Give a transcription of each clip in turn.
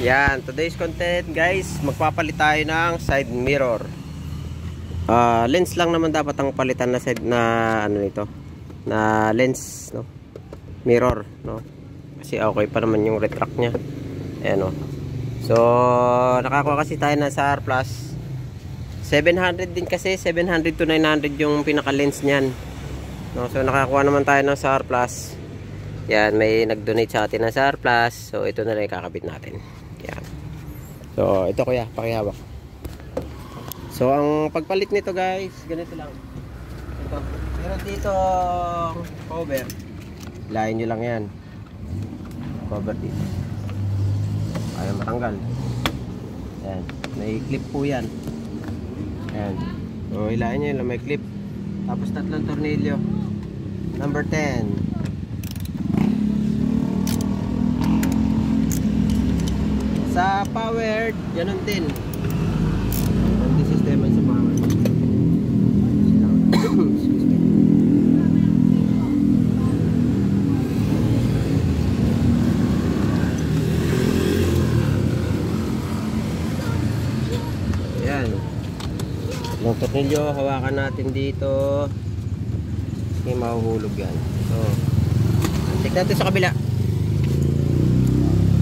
Yan, today's content guys, magpapalit tayo ng side mirror. Lens lang naman dapat ang palitan na side na ano nito, na lens, no? Mirror, no? Kasi okay pa naman yung retract niya. Ayan, no? So, nakakuha kasi tayo na sa R Plus. 700 din kasi, 700 to 900 yung pinaka lens niyan. No, so nakakuha naman tayo ng SAR Plus. Yan, may nag-donate sa atin ng SAR Plus. So ito na lang kakabit natin. Yan. So ito kuya, pakihawak. So ang pagpalit nito guys, ganito lang. Ito. Pero dito cover. Lain nyo lang yan. Cover dito. Ayaw matanggal. Yan. May clip po yan. Yan. So ilain nyo lang, may clip. Tapos tatlong tornilyo. Number 10. Sa powered, ganun din. Ang sistema sa powered. Excuse me. Ayan. Yung tornilyo, hawakan natin dito. Kasi mahuhulog yan. So, check natin sa kabila.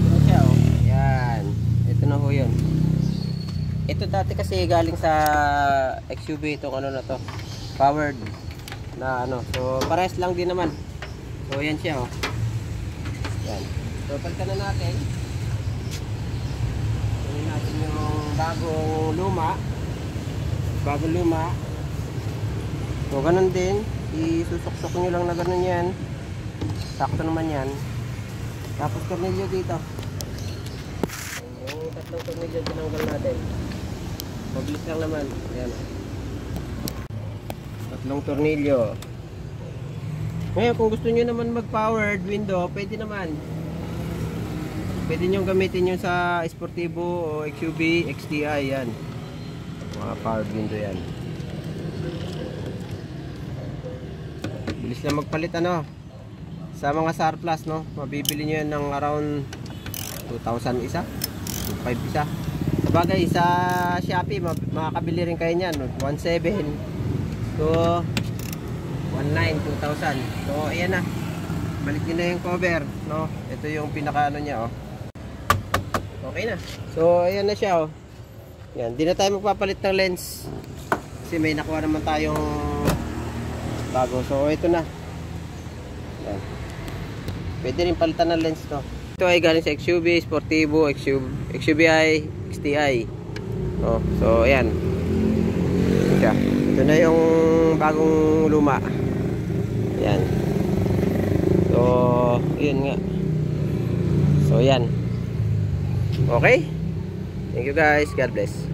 Ito siya, oh. Yan. Ito na ho yun. Ito dati kasi galing sa XUV itong ano na to. Powered na ano. So, parehas lang din naman. So, yan siya, oh. Yan. So, palitan na natin. Palitan natin yung bagong luma. Bagong luma. So, ganun din. Isusok-sok nyo lang na ganun yan. Sakto naman yan. Tapos tornilyo dito. Yung tatlong tornilyo tinanggal natin. Mabilis lang naman. Ayan. Tatlong tornilyo. Ngayon kung gusto nyo naman mag powered window, pwede naman. Pwede nyo gamitin yung sa Sportivo o XUV, XTI yan. Mga powered window yan. Bilis lang magpalit ano. Sa mga SAR Plus, no, mabibili nyo yan ng around 2,000 isa, 2,500 isa. Sabagay sa Shopee makakabili rin kayo nyan, 1,700 to 1,900, 2,000. So ayan na, balik nyo na yung cover, no. Ito yung pinaka ano nya, oh. Okay na. So ayan na siya, oh. Yan, di na tayo magpapalit ng lens kasi may nakuha naman tayong bago. So ito na. Yan. Pwede rin palitan ng lens to. Ito ay galing sa XUV, Sportivo, XUVi, XTI. Oh, so ayan. Ito na yung bagong luma. Yan. So, yun nga. So yan. Okay? Thank you guys. God bless.